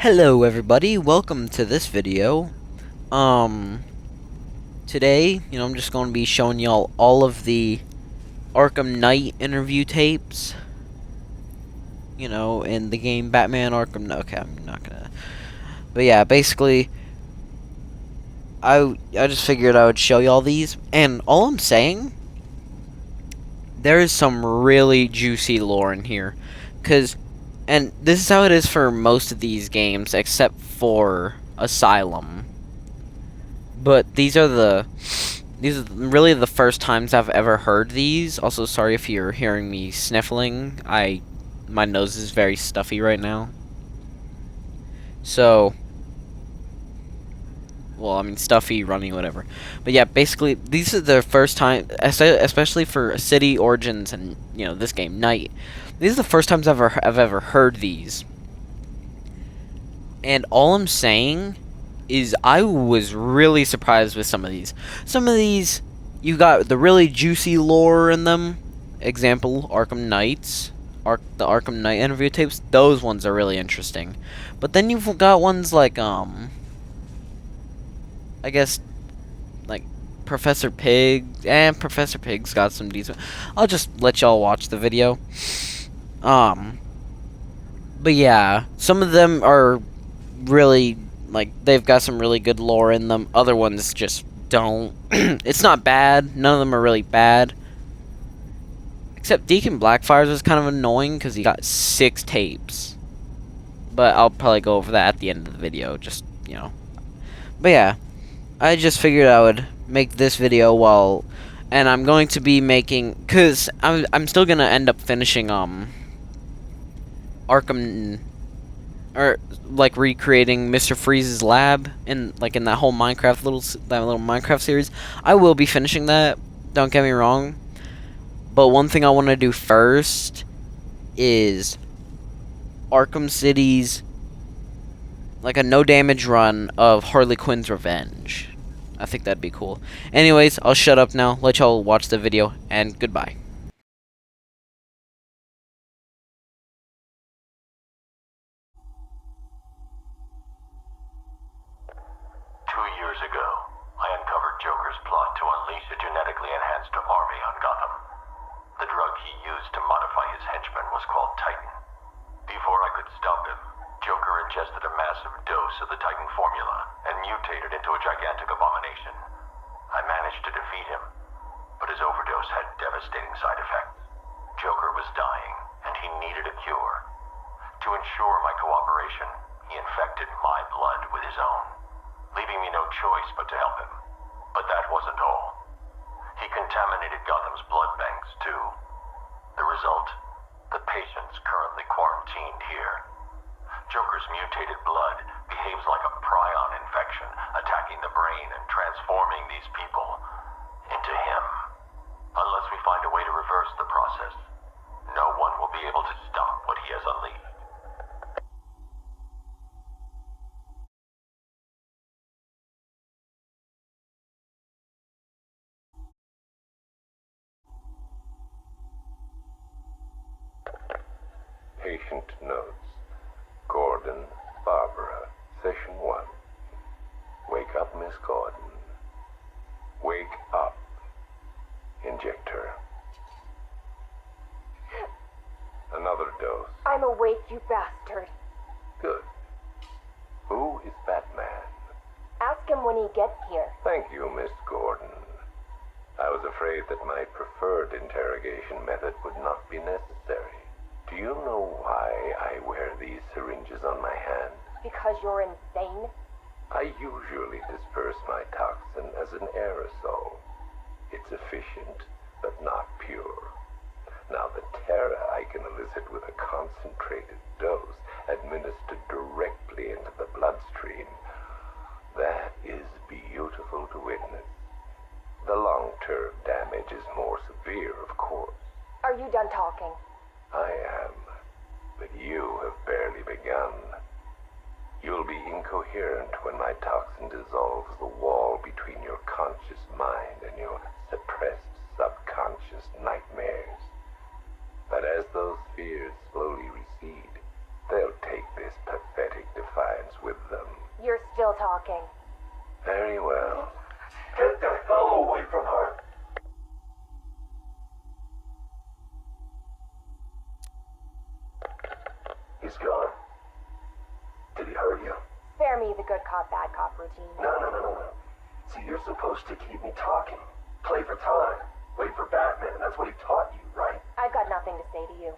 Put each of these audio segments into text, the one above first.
Hello everybody, welcome to this video. Today, I'm just going to be showing y'all all of the Arkham Knight interview tapes. In the game Batman Arkham. Okay, I'm not gonna. But yeah, basically, I just figured I would show y'all these, and all I'm saying, there is some really juicy lore in here, and this is how it is for most of these games, except for Asylum. But these are really the first times I've ever heard these. Also, sorry if you're hearing me sniffling. My nose is very stuffy right now. So, well, I mean stuffy, runny, whatever. But yeah, basically these are the first time, especially for City Origins and this game Night. These are the first times I've ever heard these. And all I'm saying is I was really surprised with some of these. Some of these, you got the really juicy lore in them. Example, Arkham Knights. The Arkham Knight interview tapes. Those ones are really interesting. But then you've got ones like, I guess, like Professor Pig. And Professor Pig's got some decent. I'll just let y'all watch the video. But yeah, some of them are really, they've got some really good lore in them. Other ones just don't. It's not bad. None of them are really bad. Except Deacon Blackfire's was kind of annoying because he got 6 tapes. But I'll probably go over that at the end of the video, But yeah, I just figured I would make this video and I'm going to be making, because I'm still going to end up finishing, Arkham, or like recreating Mr. Freeze's lab in that whole little Minecraft series. I will be finishing that. Don't get me wrong. But one thing I want to do first is Arkham City's a no damage run of Harley Quinn's Revenge. I think that'd be cool. Anyways, I'll shut up now. Let y'all watch the video and goodbye. 2 years ago, I uncovered Joker's plot to unleash a genetically enhanced army on Gotham. The drug he used to modify his henchmen was called Titan. Before I could stop him, Joker ingested a massive dose of the Titan formula and mutated into a gigantic abomination. I managed to defeat him, but his overdose had devastating side effects. Joker was dying, and he needed a cure. To ensure my cooperation, he infected my blood with his own, leaving me no choice but to help him. But that wasn't all. He contaminated Gotham's blood banks, too. The result? The patients currently quarantined here. Joker's mutated blood behaves like a prion infection, attacking the brain and transforming these people into him. Unless we find a way to reverse the process, no one will be able to stop what he has unleashed. Patient notes. Gordon, Barbara, session 1. Wake up, Miss Gordon. Wake up. Inject her. Another dose. I'm awake, you bastard. Good. Who is Batman? Ask him when he gets here. Thank you, Miss Gordon. I was afraid that my preferred interrogation method would not be necessary. Do you know why I wear these syringes on my hands? Because you're insane? I usually disperse my toxin as an aerosol. It's efficient, but not pure. Now, the terror I can elicit with a concentrated dose administered directly into the bloodstream, that is beautiful to witness. The long-term damage is more severe, of course. Are you done talking? I am, but you have barely begun. You'll be incoherent when my toxin dissolves the wall between your conscious mind and your suppressed subconscious nightmares. But as those fears slowly recede, they'll take this pathetic defiance still talking. Very well. Get the hell away from her! He's gone. Did he hurt you? Spare me the good cop, bad cop routine. No. See, you're supposed to keep me talking. Play for time. Wait for Batman. That's what he taught you, right? I've got nothing to say to you.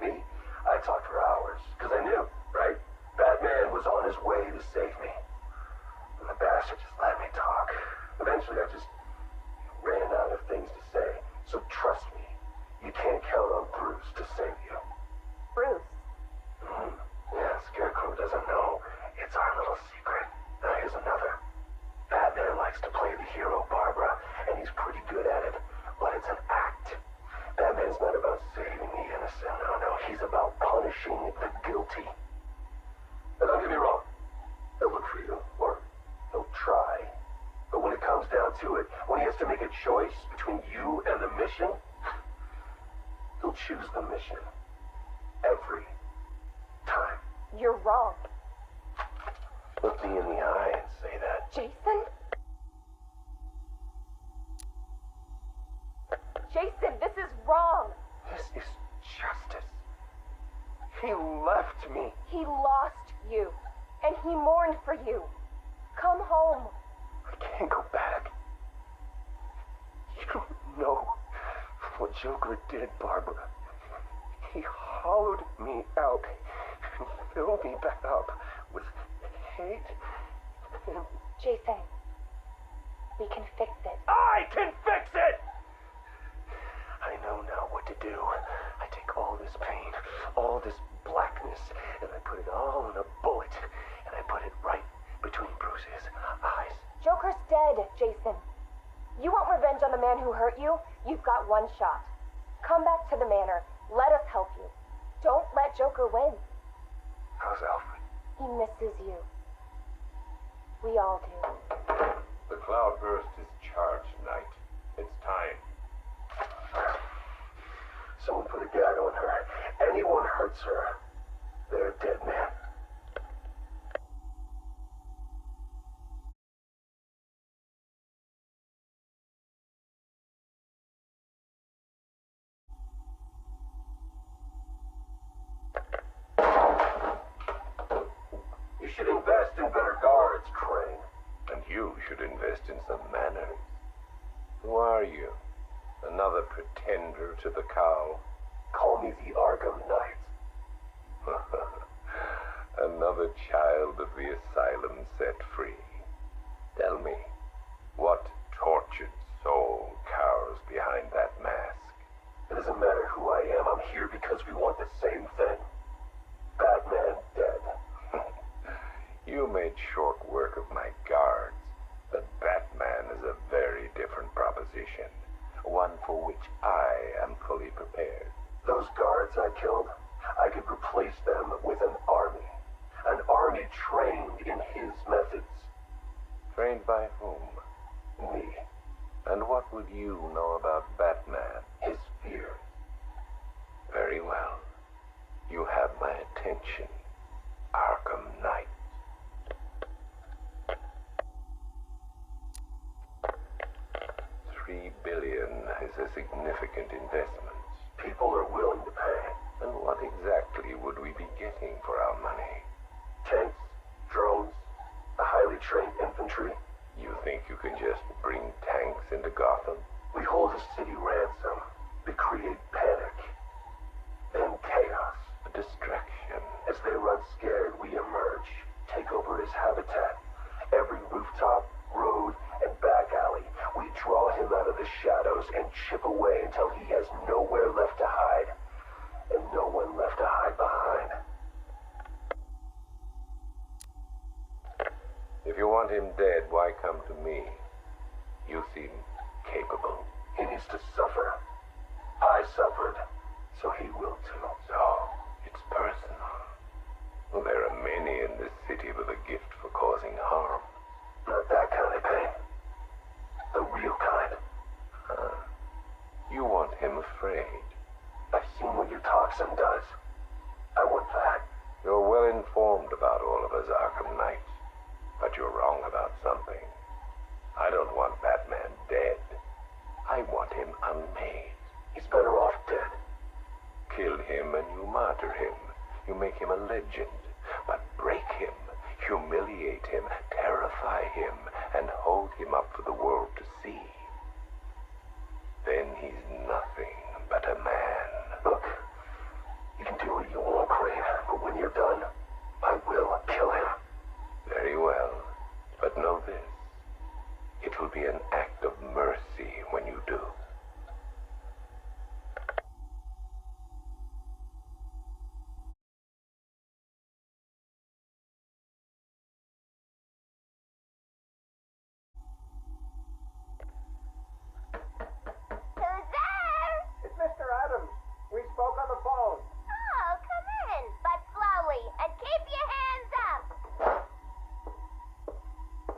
Me? I talked for hours, because I knew, right? Batman was on his way to save me. And the bastard just let me talk. Eventually, I just ran out of things to say. So trust me, you can't count on Bruce to save you. Bruce. Yeah, Scarecrow doesn't know. It's our little secret. Now here's another. Batman likes to play the hero, Barbara, and he's pretty good at it. But it's an act. Batman's not about saving the innocent. No. He's about punishing the guilty. Now, don't get me wrong. He'll look for you, or he'll try. But when it comes down to it, when he has to make a choice between you and the mission, he'll choose the mission. Every time. You're wrong. Look me in the eye and say that. Jason? Jason, this is wrong. This is justice. He left me. He lost you, and he mourned for you. Come home. I can't go back. You don't know what Joker did, Barbara. He hollowed me out and filled me back up with hate and... Jason, we can fix it. I can fix it! I know now what to do. I take all this pain, all this blackness, and I put it all in a bullet, and I put it right between Bruce's eyes. Joker's dead, Jason. You want revenge on the man who hurt you? You've got one shot. Come back to the manor. Let us help you. Don't let Joker win. How's Alfred? He misses you. We all do. The Cloudburst is charged, Knight. It's time. Someone put a gag on her. Anyone hurts her, they're a dead man. You should invest in better guards, Crane. And you should invest in some manners. Who are you? Another pretender to the cowl? Call me the Arkham Knight. Another child of the asylum set free. Tell me, what tortured soul cowers behind that mask? It doesn't matter who I am. I'm here because we want the same thing. Batman dead. You made short work of my guards, but Batman is a very different proposition. One for which I am fully prepared. Those guards I killed, I could replace them with an army. An army trained in his methods. Trained by whom? Me. And what would you know about Batman? His fear. Very well. You have my attention, Arkham Knight. $3 billion is a significant investment. People are willing to pay. And what exactly would we be getting for our money? Tanks, drones, a highly trained infantry. You think you can just bring tanks into Gotham? We hold a city ransom. We create panic. Then chaos. A distraction. As they run scared, we emerge. Take over his habitat. Every rooftop, road, and back alley. We draw him out of the shadows and chip away until he has nowhere left to hide. And no one left to hide behind. If you want him dead, why come to me? You seem capable. He needs to suffer. I suffered, so he will too. So, it's personal. Well, there are many in this city with a gift for causing harm. Not that kind of pain. The real kind. You want him afraid. I've seen what your toxin does. I want that. You're well informed about all of us, Arkham Knight. Are wrong about something. I don't want Batman dead. I want him unmade. He's better off dead. Kill him and you martyr him. You make him a legend. But break him, humiliate him, terrify him, and hold him up for the world to see. Then he's nothing but a man. Look, you can do what you want, Crane, but when you're done, I will kill him. Very well, but know this. It will be an act of mercy when you do. Who's there? It's Mr. Adams. We spoke on the phone. Oh, come in, but slowly, and keep your hands up.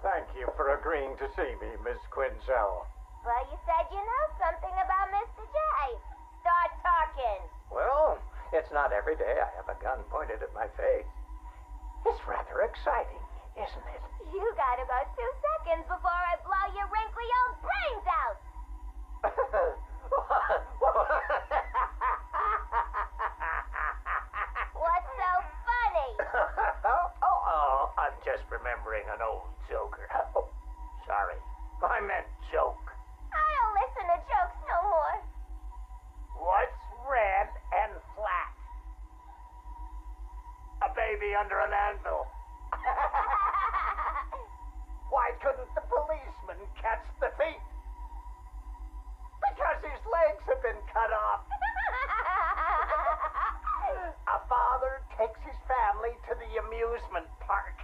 Thank you for agreeing to see me, Miss Quinzel. Well, you said you know something about Mr. J. Start talking. Well, it's not every day I have a gun pointed at my face. It's rather exciting, isn't it? You got about 2 seconds before I blow your wrinkly old brains out. What's so funny? I'm just remembering an old joker. Oh, sorry. I meant joke. I don't listen to jokes no more. What's red and flat? A baby under an anvil. Why couldn't the policeman catch the thief? Because his legs have been cut off. A father takes his family to the amusement park.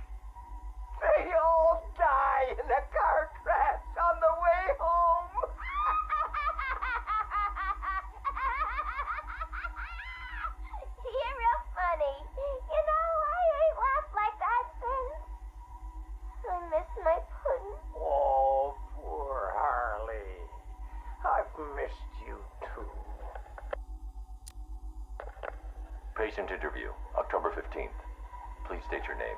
They all die in a car crash on the way home. You're real funny. You know, I ain't laughed like that since. I miss my pudding. Oh, poor Harley. I've missed you too. Patient interview, October 15th. Please state your name.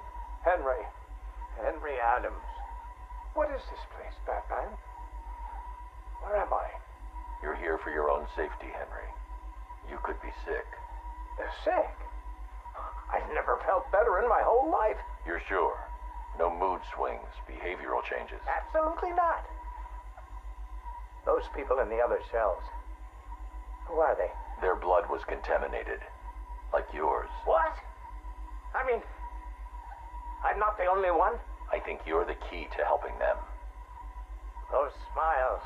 Henry Adams. What is this place, Batman? Where am I? You're here for your own safety, Henry. You could be sick. Sick? I've never felt better in my whole life. You're sure? No mood swings, behavioral changes. Absolutely not. Those people in the other cells. Who are they? Their blood was contaminated. Like yours. What? I mean, I'm not the only one. I think you're the key to helping them. Those smiles.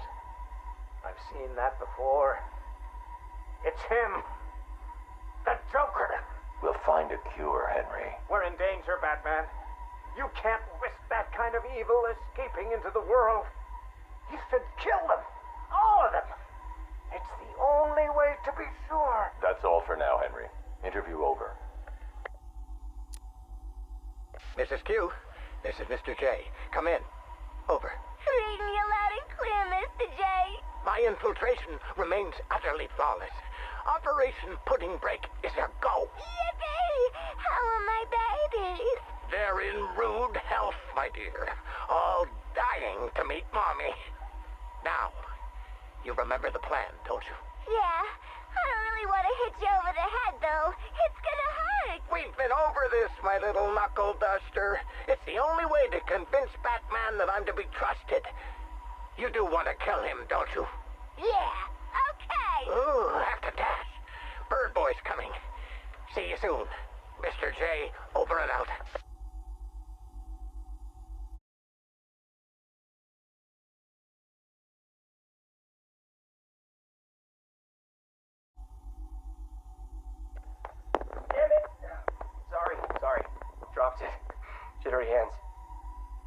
I've seen that before. It's him. The Joker. We'll find a cure, Henry. We're in danger, Batman. You can't risk that kind of evil escaping into the world. You should kill them. All of them. It's the only way to be sure. That's all for now, Henry. Interview over. Mrs. Q, this is Mr. J. Come in. Over. Reading you loud and clear, Mr. J. My infiltration remains utterly flawless. Operation Pudding Break is a go. Yippee! How are my babies? They're in rude health, my dear. All dying to meet Mommy. Now, you remember the plan, don't you? Yeah, I don't really want to hit you over the head, though. It's gonna hurt. We've been over this, my little knuckle duster. It's the only way to convince Batman that I'm to be trusted. You do want to kill him, don't you? Yeah, okay. Ooh, have to dash. Bird Boy's coming. See you soon. Mr. J, over and out. Damn it! Sorry. Dropped it. Jittery hands.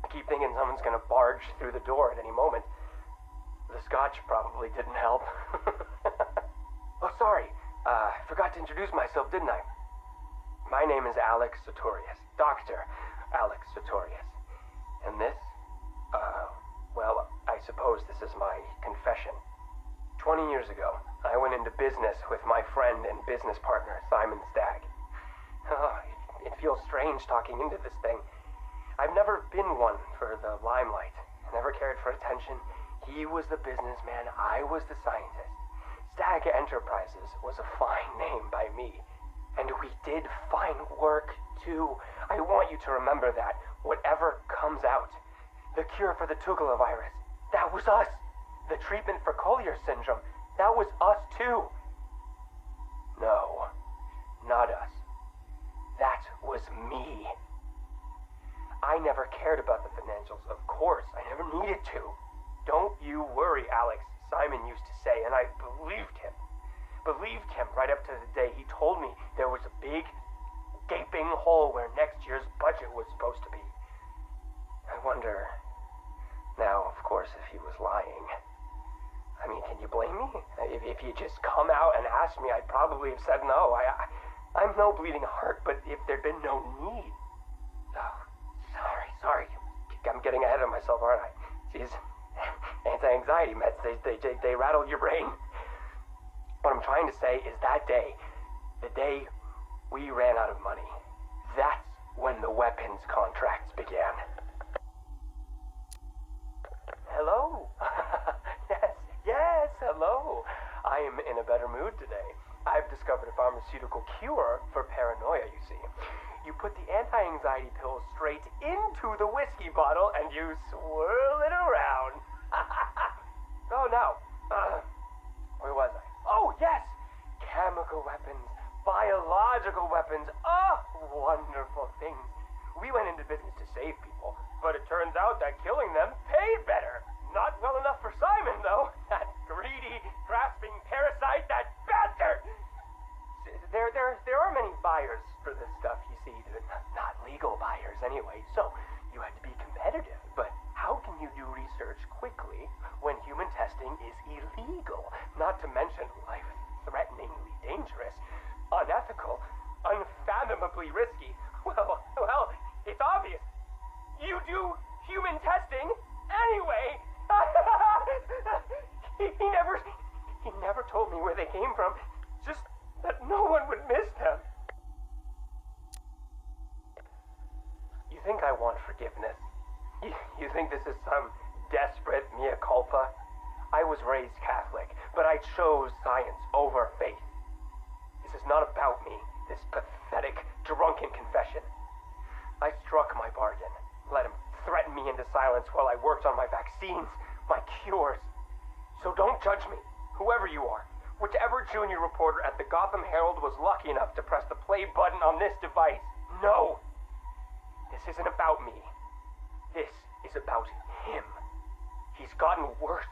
I keep thinking someone's gonna barge through the door at any moment. The scotch probably didn't help. Oh, sorry. Forgot to introduce myself, didn't I? My name is Alex Sartorius. Dr. Alex Sartorius. And this? Well, I suppose this is my confession. 20 years ago, I went into business with my friend and business partner, Simon Stagg. Oh, it feels strange talking into this thing. I've never been one for the limelight. Never cared for attention. He was the businessman, I was the scientist. Stag Enterprises was a fine name by me. And we did fine work, too. I want you to remember that. Whatever comes out. The cure for the Tugela virus, that was us. The treatment for Collier syndrome, that was us, too. No, not us. That was me. I never cared about the financials, of course. I never needed to. Don't you worry, Alex, Simon used to say, and I believed him. Believed him right up to the day he told me there was a big, gaping hole where next year's budget was supposed to be. I wonder, now, of course, if he was lying. I mean, can you blame me? If he just come out and asked me, I'd probably have said no. I'm no bleeding heart, but if there'd been no need... Oh, sorry. I'm getting ahead of myself, aren't I? Jeez. Anti-anxiety meds, they rattle your brain. What I'm trying to say is that day, the day we ran out of money, that's when the weapons contracts began. Hello? Yes, hello. I am in a better mood today. I've discovered a pharmaceutical cure for paranoia, you see. You put the anti-anxiety pill straight into the whiskey bottle and you swirl it around. Oh, no. Where was I? Oh, yes! Chemical weapons, biological weapons. Oh, wonderful things. We went into business to save people, but it turns out that killing them paid better. Not well enough for Simon, though. That greedy, grasping parasite, that bastard! There are many buyers for this stuff, you see. Not legal buyers, anyway, so you had to be competitive. But how can you do research quickly when human testing is illegal? Not to mention life-threateningly dangerous, unethical, unfathomably risky. Well, it's obvious. You do human testing anyway. He never told me where they came from. Just that no one would miss them. You think I want forgiveness? You think this is some desperate mea culpa? I was raised Catholic, but I chose science over faith. This is not about me, this pathetic, drunken confession. I struck my bargain, let him threaten me into silence while I worked on my vaccines, my cures. So don't judge me, whoever you are. Whichever junior reporter at the Gotham Herald was lucky enough to press the play button on this device. No! This isn't about me. This is about him. He's gotten worse.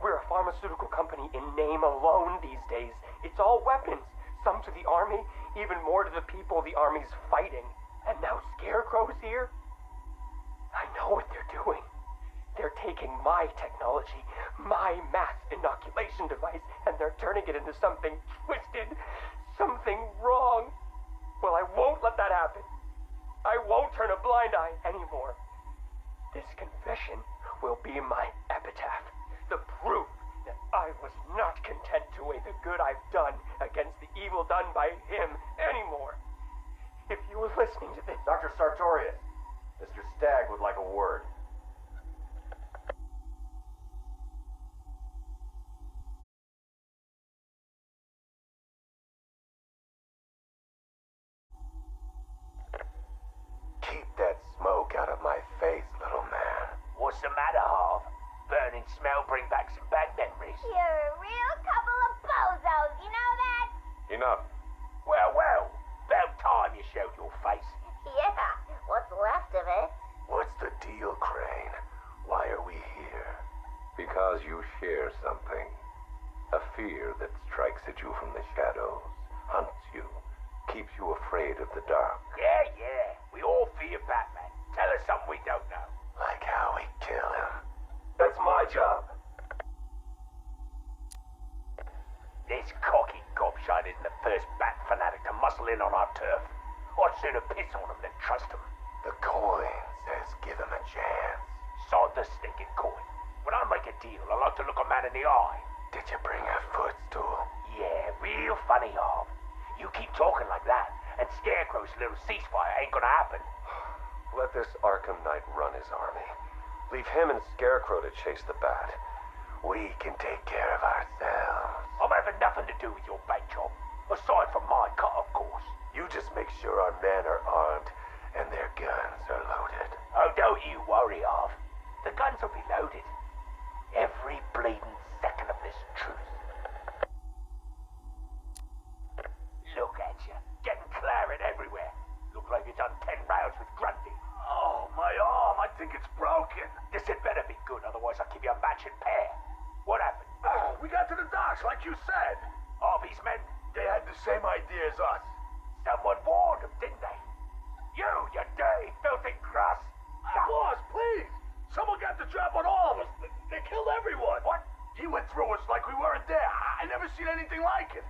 We're a pharmaceutical company in name alone these days. It's all weapons. Some to the army, even more to the people the army's fighting. And now Scarecrow's here? I know what they're doing. They're taking my technology, my mass inoculation device, and they're turning it into something twisted, something wrong. Well, I won't let that happen. I won't turn a blind eye anymore. This confession will be my epitaph, the proof that I was not content to weigh the good I've done against the evil done by him anymore. If you were listening to this... Dr. Sartorius, Mr. Stagg would like a word. Keep that smoke out of my face, little man. What's the matter, Harv? Burning smell bring back some bad memories. You're a real couple of bozos, you know that? Enough. Well, about time you showed your face. Yeah, what's left of it. What's the deal, Crane? Why are we here? Because you share something. A fear that strikes at you from the shadows, hunts you, keeps you afraid of the dark. Yeah. We all fear Batman. Tell us something we don't know. Like how we kill him. That's my job. This cocky gobshite isn't the first bat fanatic to muscle in on our turf. I'd sooner piss on him than trust him. The coin says give him a chance. Sod the stinking coin. When I make a deal, I like to look a man in the eye. Did you bring a footstool? Yeah, real funny, Harv. You keep talking like that, and Scarecrow's little ceasefire ain't gonna happen. Let this Arkham Knight run his army. Leave him and Scarecrow to chase the Bat. We can take care of ourselves. I'm having nothing to do with your bank job. Aside from my cut, of course. You just make sure our men are armed and their guns are loaded. Oh, don't you worry, Arv. The guns will be loaded. Every bleeding second of this truth. Look at you, getting claret everywhere. Look like you've done 10 rounds with Grundy. Oh, my arm. I think it's broken. This had better be good, otherwise I'll give you a matching pair. What happened? We got to the docks, like you said. Harvey's men? They had the same idea as us. Someone warned them, didn't they? You dirty, filthy grass. Boss, please. Someone got the drop on all of us. They killed everyone. What? He went through us like we weren't there. I never seen anything like it.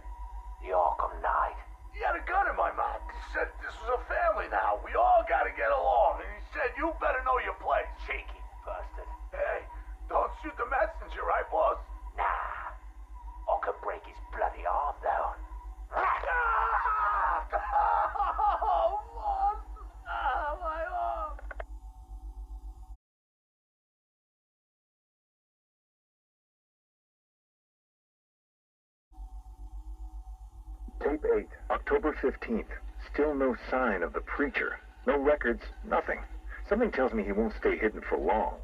The Arkham Knight. He had a gun in my mouth. He said this was a family now. We all gotta get along. And he said, you better know your place. Cheeky bastard. Hey, don't shoot the messenger, right, boss? Nah. I could break his bloody arm, though. Oh, boss. My arm. Tape 8, October 15th. Still no sign of the preacher. No records, nothing. Something tells me he won't stay hidden for long.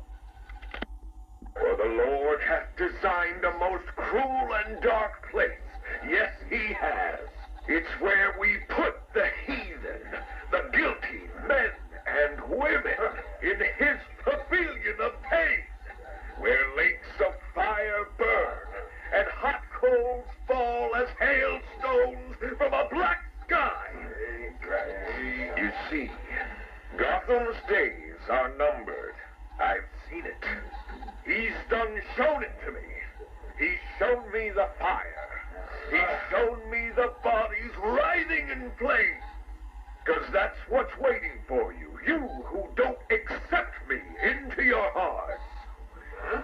For the Lord hath designed a most cruel and dark place. Yes, he has. It's where we put the heathen, the guilty men and women, in his pavilion of pain, where lakes of fire burn and hot coals fall as hailstones from a black sky. You see, Gotham's days are numbered. I've seen it. He's done shown it to me. He's shown me the fire. He's shown me the bodies writhing in flames. 'Cause that's what's waiting for you, you who don't accept me into your hearts.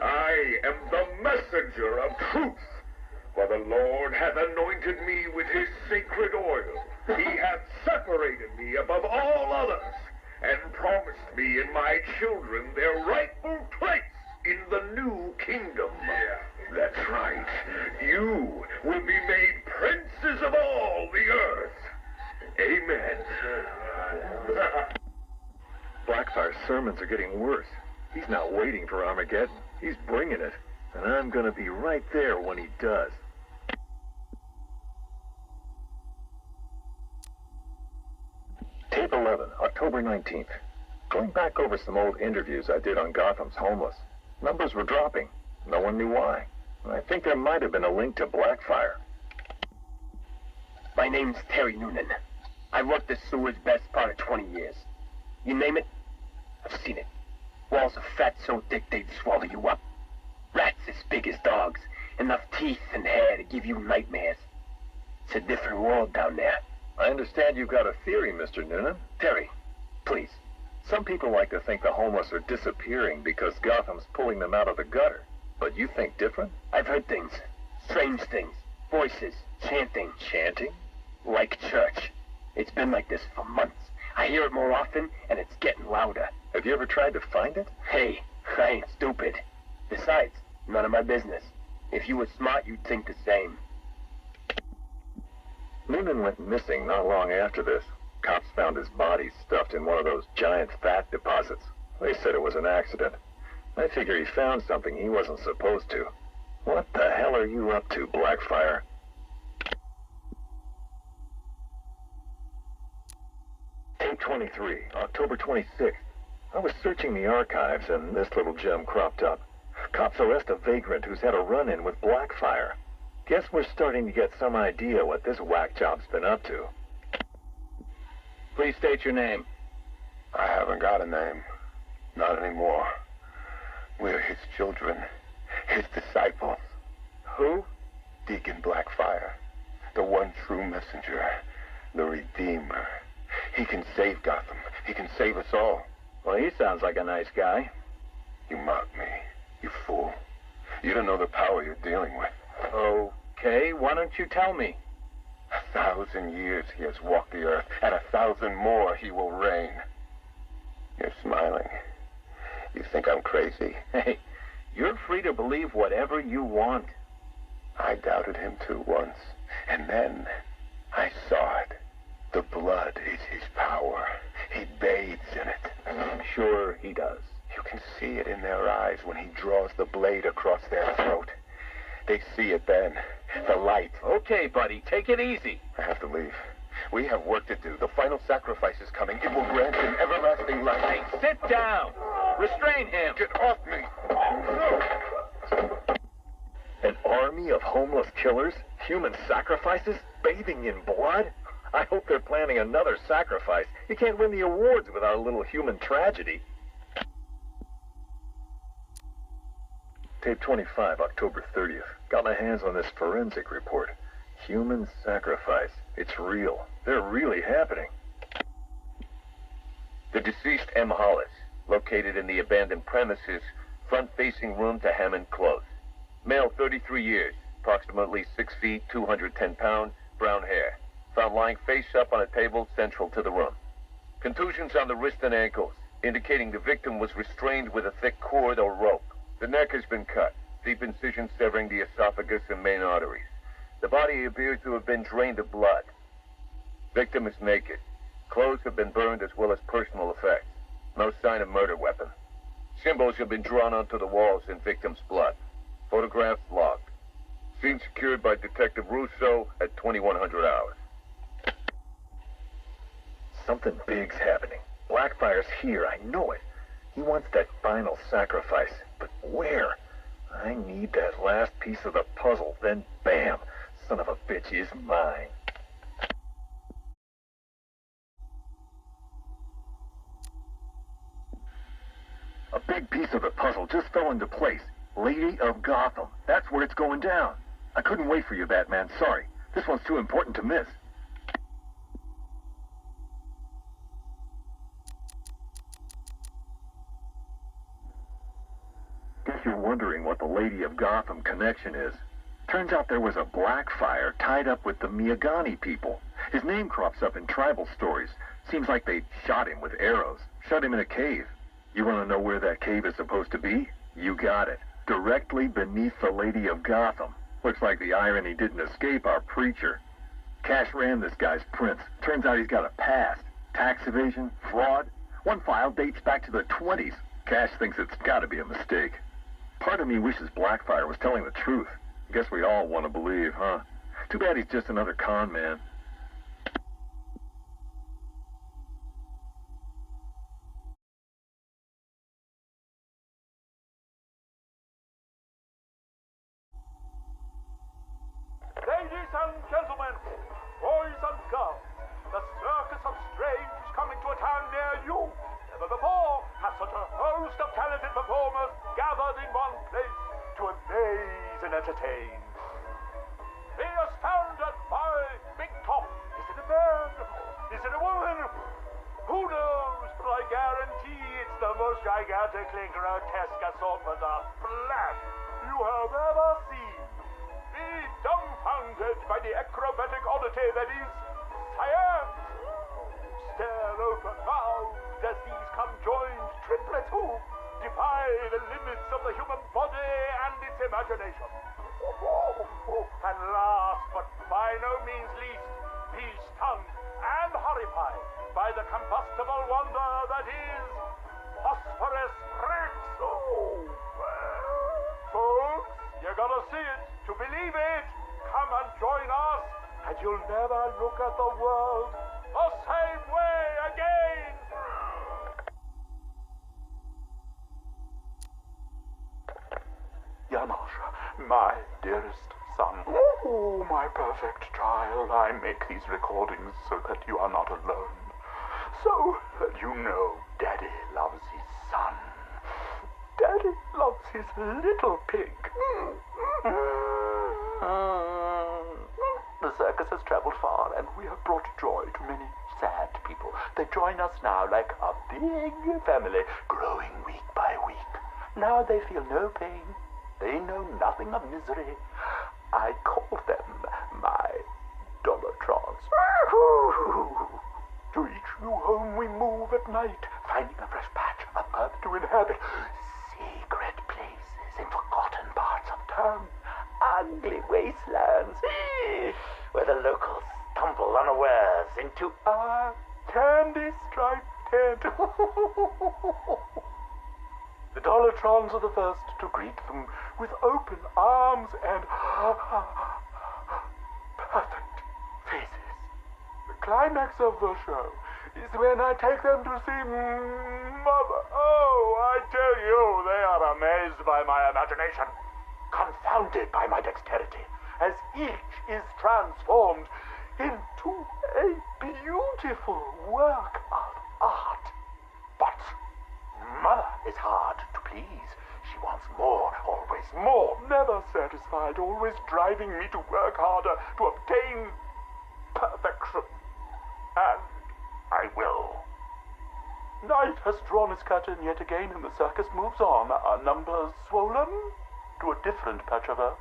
I am the messenger of truth, for the Lord hath anointed me with his sacred oil. He hath separated me above all others, and promised me and my children their rightful place in the new kingdom. Yeah, that's right. You will be made princes of all the earth. Amen. Blackfire's sermons are getting worse. He's not waiting for Armageddon. He's bringing it. And I'm gonna be right there when he does. Tape 11, October 19th. Going back over some old interviews I did on Gotham's homeless. Numbers were dropping. No one knew why. I think there might have been a link to Blackfire. My name's Terry Noonan. I worked the sewers best part of 20 years. You name it, I've seen it. Walls of fat so thick they'd swallow you up. Rats as big as dogs. Enough teeth and hair to give you nightmares. It's a different world down there. I understand you've got a theory, Mr. Noonan. Terry, please. Some people like to think the homeless are disappearing because Gotham's pulling them out of the gutter. But you think different? I've heard things. Strange things. Voices. Chanting. Chanting? Like church. It's been like this for months. I hear it more often, and it's getting louder. Have you ever tried to find it? Hey, I ain't stupid. Besides, none of my business. If you were smart, you'd think the same. Noonan went missing not long after this. Cops found his body stuffed in one of those giant fat deposits. They said it was an accident. I figure he found something he wasn't supposed to. What the hell are you up to, Blackfire? Tape 23, October 26th. I was searching the archives and this little gem cropped up. Cops arrest a vagrant who's had a run-in with Blackfire. Guess we're starting to get some idea what this whack job's been up to. Please state your name. I haven't got a name. Not anymore. We're his children. His disciples. Who? Deacon Blackfire. The one true messenger. The Redeemer. He can save Gotham. He can save us all. Well, he sounds like a nice guy. You mock me, you fool. You don't know the power you're dealing with. Okay, why don't you tell me? 1,000 years he has walked the earth, and 1,000 more he will reign. Your smiling. You think I'm crazy? Hey, you're free to believe whatever you want. I doubted him too once, and then I saw it. The blood is his power. He bathes in it. I'm sure he does. You can see it in their eyes when he draws the blade across their throat. They see it then. The light. Okay, buddy, take it easy. I have to leave. We have work to do. The final sacrifice is coming. It will grant him everlasting life. Hey, sit down. Restrain him. Get off me. An army of homeless killers? Human sacrifices? Bathing in blood? I hope they're planning another sacrifice. You can't win the awards without a little human tragedy. Tape 25, October 30th. Got my hands on this forensic report. Human sacrifice. It's real. They're really happening. The deceased M. Hollis, located in the abandoned premises, front-facing room to Hammond Close. Male, 33 years, approximately 6 feet, 210 pounds, brown hair. Found lying face up on a table central to the room. Contusions on the wrist and ankles, indicating the victim was restrained with a thick cord or rope. The neck has been cut, deep incision severing the esophagus and main arteries. The body appears to have been drained of blood. Victim is naked. Clothes have been burned as well as personal effects. No sign of murder weapon. Symbols have been drawn onto the walls in victim's blood. Photographs logged. Scene secured by Detective Russo at 2100 hours. Something big's happening. Blackfire's here, I know it. He wants that final sacrifice, but where? I need that last piece of the puzzle, then bam, son of a bitch is mine. A big piece of the puzzle just fell into place. Lady of Gotham. That's where it's going down. I couldn't wait for you, Batman. Sorry. This one's too important to miss. Guess you're wondering what the Lady of Gotham connection is. Turns out there was a Blackfire tied up with the Miyagani people. His name crops up in tribal stories. Seems like they shot him with arrows. Shut him in a cave. You want to know where that cave is supposed to be? You got it. Directly beneath the Lady of Gotham. Looks like the irony didn't escape our preacher. Cash ran this guy's prints. Turns out he's got a past. Tax evasion, fraud. One file dates back to the 20s. Cash thinks it's got to be a mistake. Part of me wishes Blackfire was telling the truth. Guess we all want to believe, huh? Too bad he's just another con man. Ladies and gentlemen, boys and girls, the Circus of Strange is coming to a town near you. Never before has such a host of talented performers gathered in one place to amaze and entertain. He is founded by Big Top. Is it a man? Is it a woman? Who knows? But I guarantee it's the most gigantically grotesque assortment of flesh you have ever seen. Be dumbfounded by the acrobatic oddity that is science. Stare open-mouthed as these conjoined triplets who defy the limits of the human body and its imagination. And last but by no means least, be stunned and horrified by the combustible wonder that is phosphorus bricks. Folks, you gotta see it to believe it. Come and join us, and you'll never look at the world the same way again. Yamasha, my dearest son. Oh, my perfect child, I make these recordings so that you are not alone. So that you know Daddy loves his son. Daddy loves his little pig. The circus has traveled far, and we have brought joy to many sad people. They join us now like a big family, growing week by week. Now they feel no pain. They know nothing of misery. I call them my Dollartrons. To each new home we move at night, finding a fresh patch of to inhabit secret places in forgotten parts of town, ugly wastelands, where the locals stumble unawares into our candy-striped tent. The Dollartrons are the first to greet them with open arms and perfect faces. The climax of the show is when I take them to see Mother. Oh, I tell you, they are amazed by my imagination, confounded by my dexterity, as each is transformed into a beautiful work of art. But Mother is hard to please. She wants more, always more, never satisfied, always driving me to work harder to obtain perfection. And I will. Night has drawn its curtain yet again, and the circus moves on, our numbers swollen to a different patch of earth.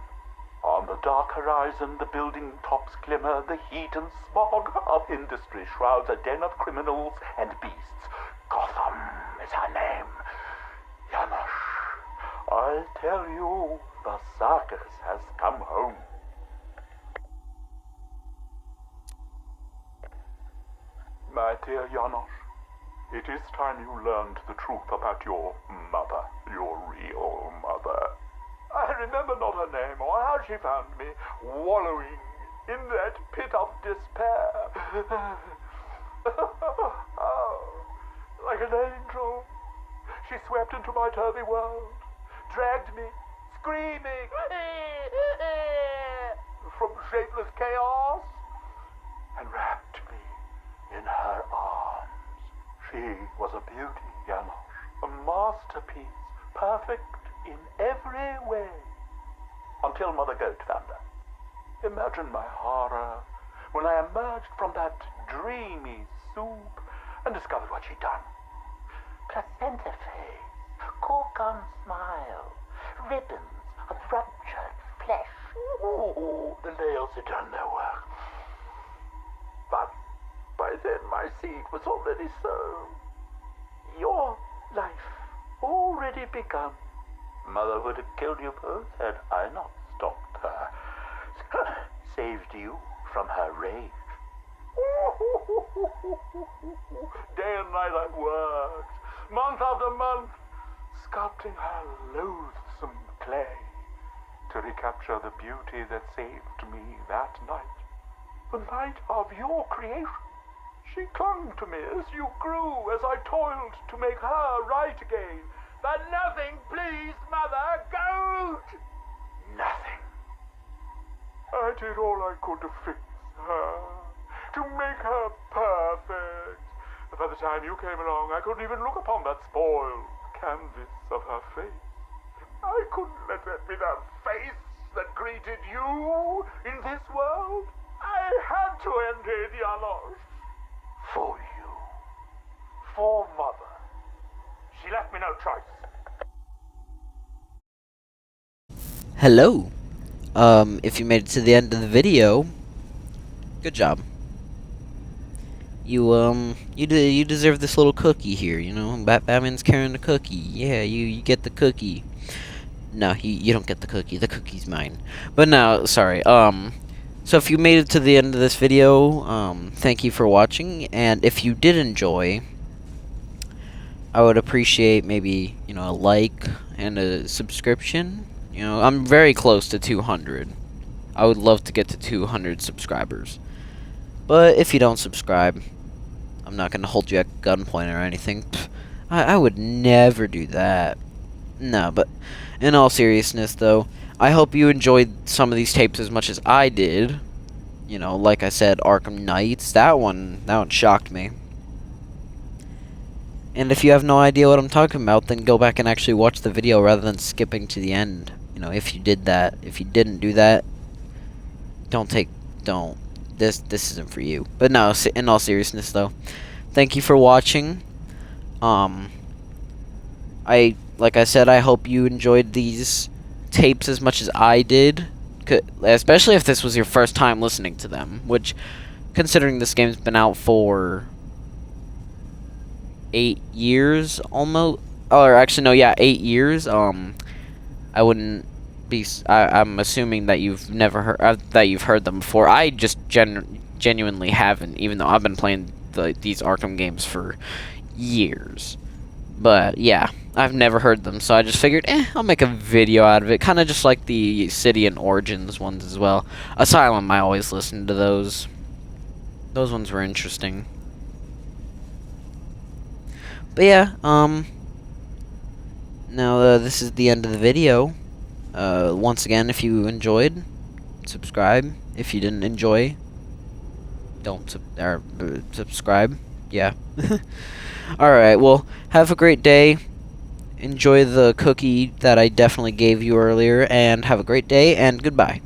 On the dark horizon, the building tops glimmer, the heat and smog of industry shrouds a den of criminals and beasts. Gotham is her name. Janosch, I tell you, the circus has come home. My dear Janosch, it is time you learned the truth about your mother, your real mother. I remember not her name or how she found me, wallowing in that pit of despair. Oh, like an angel, she swept into my turvy world, dragged me, screaming, from shapeless chaos, and wrapped me in her arms. She was a beauty, Janosch, a masterpiece, perfect in every way, until Mother Goat found her. Imagine my horror when I emerged from that dreamy soup and discovered what she'd done. Placenta face, cork-on smile, ribbons of ruptured flesh. Ooh, the nails had done their work. But by then my seed was already sown. Your life already begun. Mother would have killed you both had I not stopped her. Saved you from her rage. Day and night I worked, month after month, sculpting her loathsome clay to recapture the beauty that saved me that night. The night of your creation. She clung to me as you grew, as I toiled to make her right again. But nothing pleased Mother Goat! Nothing. I did all I could to fix her, to make her perfect. But by the time you came along, I couldn't even look upon that spoiled canvas of her face. I couldn't let that be the face that greeted you in this world. I had to end it, Janosch. For you. For Mother. She left me no choice. Hello. If you made it to the end of the video, good job. You deserve this little cookie here, you know? Batman's carrying the cookie. Yeah, you get the cookie. No, you don't get the cookie. The cookie's mine. But no, sorry. So if you made it to the end of this video, thank you for watching, and if you did enjoy, I would appreciate maybe, a like and a subscription. I'm very close to 200. I would love to get to 200 subscribers. But if you don't subscribe, I'm not going to hold you at gunpoint or anything. Pfft, I would never do that. No, but in all seriousness, though, I hope you enjoyed some of these tapes as much as I did. Like I said, Arkham Knights, that one shocked me. And if you have no idea what I'm talking about, then go back and actually watch the video rather than skipping to the end. If you did that. If you didn't do that, don't. This isn't for you. But no, in all seriousness, though, thank you for watching. Like I said, I hope you enjoyed these tapes as much as I did. Especially if this was your first time listening to them, which, considering this game's been out for 8 years, almost, or actually no, yeah, 8 years. I wouldn't be. I'm assuming that you've never heard that you've heard them before. I just genuinely haven't, even though I've been playing these Arkham games for years. But yeah, I've never heard them, so I just figured, I'll make a video out of it. Kind of just like the City and Origins ones as well. Asylum, I always listen to those. Those ones were interesting. But yeah, now this is the end of the video. Once again, if you enjoyed, subscribe. If you didn't enjoy, don't subscribe. Yeah. Alright, well, have a great day. Enjoy the cookie that I definitely gave you earlier, and have a great day, and goodbye.